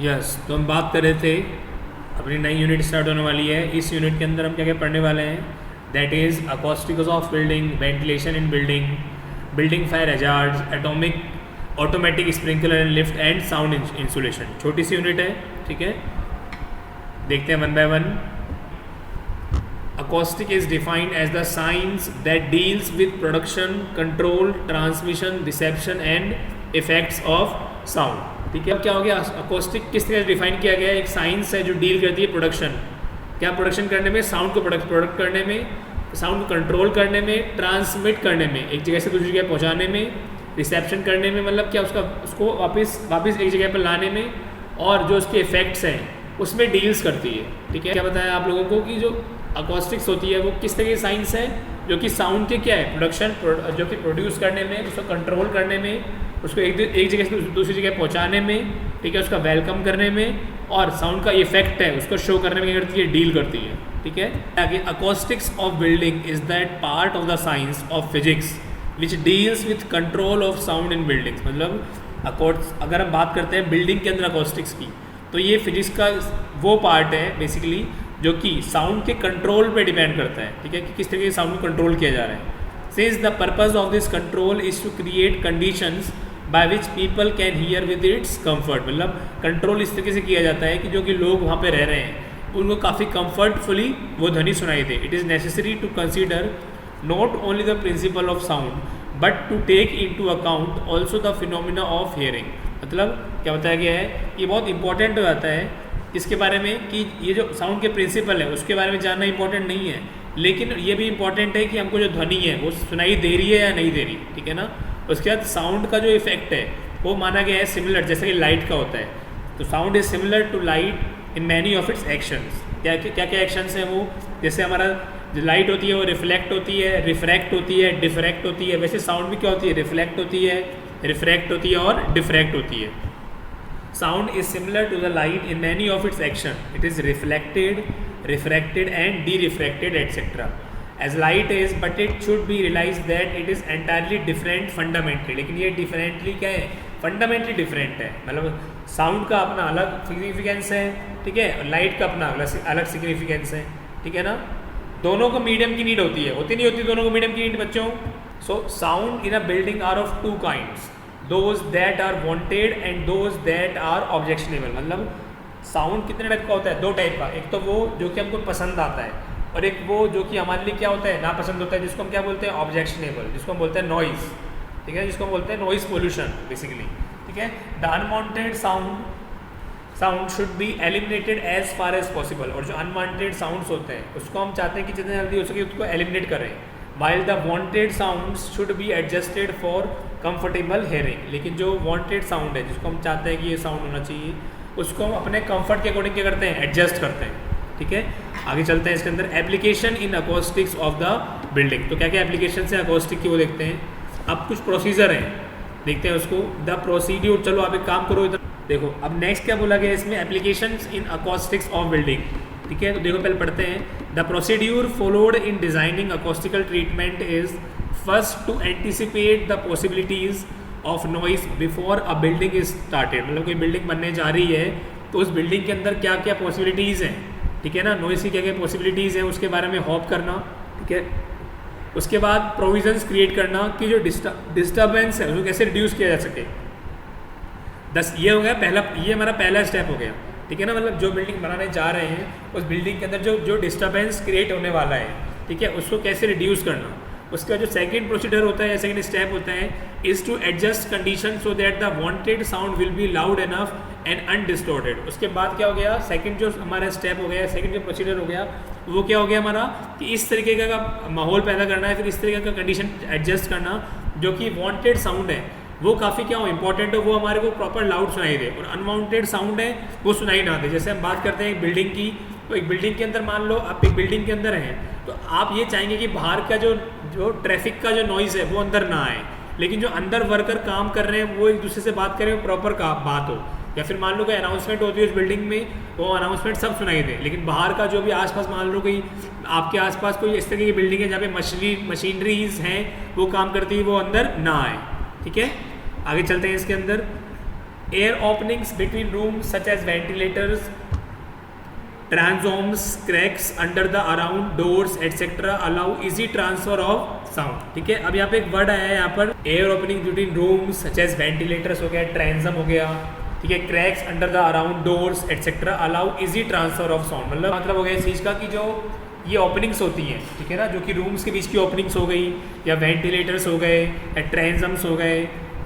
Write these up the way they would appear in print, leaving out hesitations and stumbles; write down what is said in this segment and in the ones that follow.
Yes, तो हम बात कर रहे थे, अपनी नई यूनिट स्टार्ट होने वाली है। इस यूनिट के अंदर हम क्या क्या पढ़ने वाले हैं, that is acoustics of building, ventilation in building, building fire hazards, atomic automatic sprinkler and lift and sound insulation. छोटी सी यूनिट है, ठीक है, देखते हैं one by one. Acoustic is defined as the science that deals with production, control, transmission, reception and effects of sound। ठीक है, अब क्या हो गया, अकोस्टिक किस तरह से डिफाइन किया गया है? एक साइंस है जो डील करती है प्रोडक्शन, क्या प्रोडक्शन करने में, साउंड को प्रोडक्ट करने में, साउंड को कंट्रोल करने में, ट्रांसमिट करने में, एक जगह से दूसरी जगह पहुंचाने में, रिसेप्शन करने में, मतलब क्या उसको वापस एक जगह पर लाने में, और जो उसके इफेक्ट्स हैं उसमें डील्स करती है। ठीक है, क्या बताया आप लोगों को कि जो अकॉस्टिक्स होती है वो किस तरह की साइंस है, जो कि साउंड के क्या है, प्रोडक्शन, जो कि प्रोड्यूस करने में, उसको कंट्रोल करने में, उसको एक जगह से दूसरी जगह पहुंचाने में, ठीक है, उसका वेलकम करने में, और साउंड का इफेक्ट है उसको शो करने में क्या करती है, डील करती है। ठीक है, आगे, acoustics of building is that part of the science of physics which deals with control of sound in buildings. मतलब अगर हम बात करते हैं बिल्डिंग के अंदर अकॉस्टिक्स की, तो ये फिजिक्स का वो पार्ट है बेसिकली जो कि साउंड के कंट्रोल पे डिपेंड करता है। ठीक है, कि किस तरीके से साउंड को कंट्रोल किया जा रहा है। Since the purpose of this control is to create conditions by which people can hear with its comfort. मतलब कंट्रोल इस तरीके से किया जाता है कि जो कि लोग वहाँ पे रह रहे हैं उनको काफ़ी कंफर्टफुली वो ध्वनि सुनाई दे। It is necessary to consider not only the principle of sound but to take into account also the phenomena of hearing. मतलब क्या बताया गया है, ये बहुत इंपॉर्टेंट हो जाता है इसके बारे में कि ये जो साउंड के प्रिंसिपल है उसके बारे में जानना इंपॉर्टेंट नहीं है, लेकिन ये भी इंपॉर्टेंट है कि हमको जो ध्वनि है वो सुनाई दे रही है या नहीं दे रही। ठीक है ना, उसके बाद साउंड का जो इफेक्ट है वो माना गया है सिमिलर, जैसे कि लाइट का होता है, तो sound is similar to light in many of its actions. क्या क्या एक्शंस हैं वो, जैसे हमारा जो लाइट होती है वो रिफ्लेक्ट होती है, रिफ्रैक्ट होती है, डिफ्रैक्ट होती है। वैसे साउंड भी क्या होती है, रिफ्लेक्ट होती है, रिफ्रैक्ट होती है और डिफ्रैक्ट होती है। Sound is similar to the light in many of its action. It is reflected, refracted and derefracted etc. As light is, but it should be realized that it is entirely different fundamentally. लेकिन ये differently क्या है, fundamentally different है। मतलब sound का अपना अलग significance है, ठीक है, और लाइट का अपना अलग सिग्निफिकेंस है। ठीक है ना, दोनों को मीडियम की नीड होती है, होती नहीं होती दोनों को मीडियम की नीड बच्चों। So sound in a building are of two kinds, those that are wanted and those that are objectionable. मतलब साउंड कितने टाइप का होता है, दो टाइप का, एक तो वो जो कि हमको पसंद आता है और एक वो जो कि हमारे लिए क्या होता है, नापसंद होता है, जिसको हम क्या बोलते हैं, ऑब्जेक्शनेबल, जिसको हम बोलते हैं नॉइज़। ठीक है, जिसको हम बोलते हैं नॉइज़ पोल्यूशन बेसिकली। ठीक है, the unwanted sound should be eliminated as far as possible. और जो अनवांटेड साउंड्स होते हैं उसको हम चाहते हैं कि जितने जल्दी हो सके उसको एलिमिनेट करें। while the wanted sounds should be adjusted for comfortable hearing। लेकिन जो wanted sound है, जिसको हम चाहते हैं कि ये साउंड होना चाहिए, उसको हम अपने कंफर्ट के अकॉर्डिंग क्या करते हैं, एडजस्ट करते हैं। ठीक है, आगे चलते हैं इसके अंदर। Application in acoustics of the building, तो क्या क्या एप्लीकेशन है अकोस्टिक की वो देखते हैं। अब कुछ प्रोसीजर हैं, देखते हैं उसको। द प्रोसीड्यूर, चलो आप एक काम करो इधर देखो। अब नेक्स्ट क्या बोला गया इसमें, application in acoustics of building. ठीक है, तो देखो पहले पढ़ते हैं। The procedure followed in designing acoustical treatment is first to anticipate the possibilities of noise before a building is started. मतलब कोई बिल्डिंग बनने जा रही है तो उस बिल्डिंग के अंदर क्या क्या पॉसिबिलिटीज़ हैं, ठीक है ना, नॉइज की क्या क्या पॉसिबिलिटीज़ हैं उसके बारे में होप करना। ठीक है, उसके बाद प्रोविजंस क्रिएट करना कि जो डिस्टर्बेंस है उसको कैसे रिड्यूस किया जा सके। ये हो गया पहला, ये हमारा पहला स्टेप हो गया। ठीक है ना, मतलब जो बिल्डिंग बनाने जा रहे हैं उस बिल्डिंग के अंदर जो डिस्टर्बेंस क्रिएट होने वाला है, ठीक है, उसको कैसे रिड्यूस करना। उसका जो सेकंड प्रोसीजर होता है, सेकंड स्टेप होता है, is to adjust condition so that the wanted sound will be loud enough and undistorted. उसके बाद क्या हो गया, सेकंड जो हमारा स्टेप हो गया, सेकंड जो प्रोसीजर हो गया वो क्या हो गया हमारा, कि इस तरीके का माहौल पैदा करना है, फिर इस तरीके का कंडीशन एडजस्ट करना जो कि वांटेड साउंड है वो काफ़ी क्या हो इंपॉर्टेंट हो, वो हमारे को प्रॉपर लाउड सुनाई दे, और अनवांटेड साउंड है वो सुनाई ना दे। जैसे हम बात करते हैं एक बिल्डिंग की, तो एक बिल्डिंग के अंदर मान लो आप एक बिल्डिंग के अंदर हैं, तो आप ये चाहेंगे कि बाहर का जो ट्रैफिक का जो नॉइज़ है वो अंदर ना आए, लेकिन जो अंदर वर्कर काम कर रहे हैं वो एक दूसरे से बात करें, प्रॉपर बात हो। या फिर मान लो कोई अनाउंसमेंट होती है उस बिल्डिंग में, वो अनाउंसमेंट सब सुनाई दे, लेकिन बाहर का जो भी आसपास, मान लो कोई आपके आसपास कोई इस तरह की बिल्डिंग है जहाँ पे मशीनरीज हैं वो काम करती है, वो अंदर ना आए। ठीक है, आगे चलते हैं इसके अंदर। Air openings between rooms such as ventilators, transoms, cracks under the around doors etcetera allow easy transfer of sound. ठीक है, अब यहाँ पे एक वर्ड आया है यहाँ पर, air opening between rooms such as ventilators हो गया, ट्रांसम हो गया, ठीक है, cracks under the around doors etcetera allow easy transfer of sound. मतलब हो गया इस चीज़ का कि जो ये ओपनिंग्स होती हैं, ठीक है ना, जो कि रूम्स के बीच की ओपनिंग्स हो गई, या वेंटिलेटर्स हो गए, या ट्रांसम्स हो गए,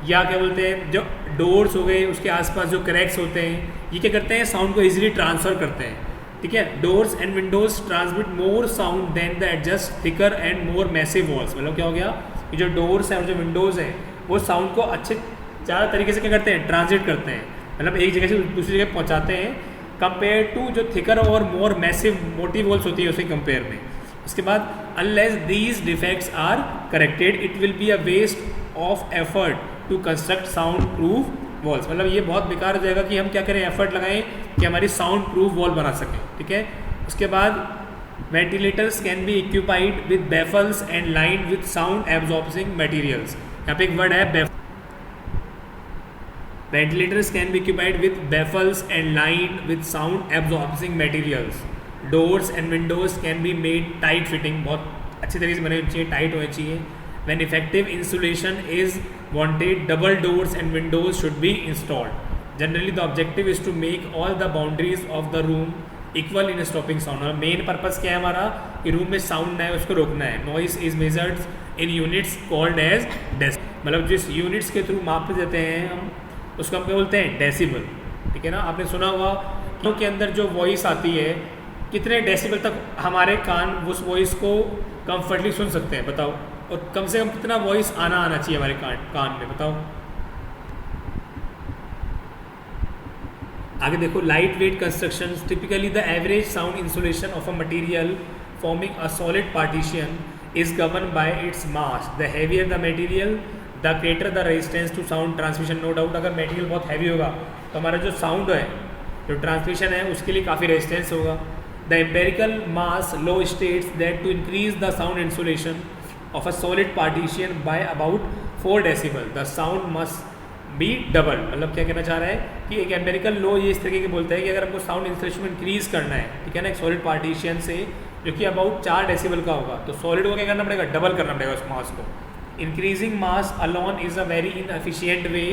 या क्या बोलते हैं जो डोर्स हो गए उसके आसपास जो क्रैक्स होते हैं, ये क्या करते हैं, साउंड को इजीली ट्रांसफर करते हैं। ठीक है, doors and windows transmit more sound than the adjacent thicker and more massive walls. मतलब क्या हो गया, ये जो डोर्स हैं और जो विंडोज़ हैं वो साउंड को अच्छे ज़्यादा तरीके से क्या करते हैं, ट्रांसमिट करते हैं, मतलब एक जगह से दूसरी जगह पहुँचाते हैं, कंपेयर टू जो थिकर और मोर मैसिव मोटी वॉल्स होती है उसके कंपेयर में। उसके बाद unless these defects are corrected it will be a waste of effort to construct sound proof walls. मतलब ये बहुत बेकार हो जाएगा कि हम क्या करें, एफर्ट लगाएं कि हमारी साउंड प्रूफ वॉल बना सकें। ठीक है, उसके बाद ventilators can be equipped with baffles and line with sound absorbing materials. यहाँ पे एक वर्ड है, ventilators can be equipped with baffles and line with sound absorbing materials. Doors and windows can be made tight fitting, बहुत अच्छी तरीके से बने होने चाहिए, टाइट होने चाहिए। When effective insulation is wanted, double doors and windows should be installed. Generally, the objective is to make all the boundaries of the room equal in stopping sound. और मेन पर्पस क्या है हमारा, कि room में sound है उसको रोकना है। Noise is measured in units called as decibel. मतलब जिस यूनिट्स के थ्रू माप देते हैं हम उसको हम क्या बोलते हैं, डेसिबल। ठीक है ना, आपने सुना होगा कि के अंदर जो वॉइस आती है कितने डेसिबल तक हमारे कान उस वॉइस को कंफर्टली सुन सकते हैं, बताओ, और कम से कम कितना वॉइस आना चाहिए हमारे कान में, बताओ। आगे देखो, light weight construction typically the average sound insulation of a material forming a solid partition is govern by its mass. The heavier the material the greater the resistance to sound transmission. No doubt अगर material बहुत heavy होगा तो हमारा जो sound है, जो transmission है, उसके लिए काफ़ी रेजिस्टेंस होगा। The empirical mass law states that to increase the sound insulation of a solid partition by about 4 decibel the sound must be double। मतलब क्या कहना चाह रहा है कि एक एम्पेरिकल लो ये इस तरीके के बोलता है कि अगर हमको साउंड इंसुलेशन इंक्रीज करना है, ठीक है ना, एक सॉलिड पार्टीशन से जो कि अबाउट 4 डेसिबल का होगा, तो सॉलिड को क्या करना पड़ेगा, डबल करना पड़ेगा उस मास को। Increasing mass alone is a very inefficient way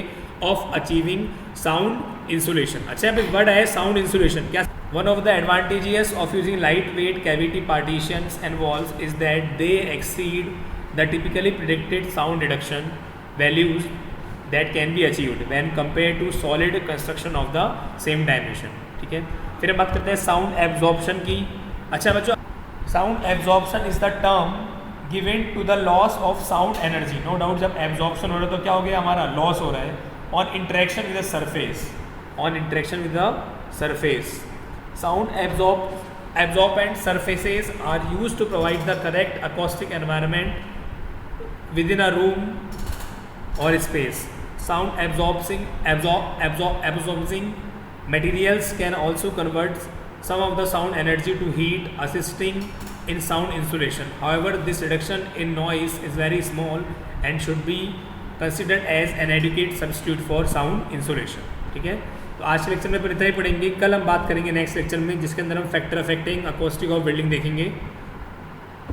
of achieving sound insulation. अच्छा, यहाँ पे वर्ड है साउंड इंसुलेशन। क्या, one of the advantages of using light weight cavity partitions and walls is that they exceed the typically predicted sound reduction values that can be achieved when compared to solid construction of the same dimension। ठीक है, फिर हम बात करते हैं sound absorption की। अच्छा बच्चों, sound absorption is the term given to the loss of sound energy. No doubt जब एब्जॉर्प्शन हो रहा है तो क्या हो गया, हमारा लॉस हो रहा है on interaction with the surface, on interaction with the surface. Sound absorbent surfaces are used to provide the correct acoustic environment within a room or space. Sound absorbing materials can also convert some of the sound energy to heat, assisting in sound insulation. However, this reduction in noise is very small and should be considered as an adequate substitute for sound insulation। ठीक है, तो आज के lecture में इतना ही पढ़ेंगे। कल हम बात करेंगे नेक्स्ट लेक्चर में, जिसके अंदर हम factor affecting acoustic of building देखेंगे।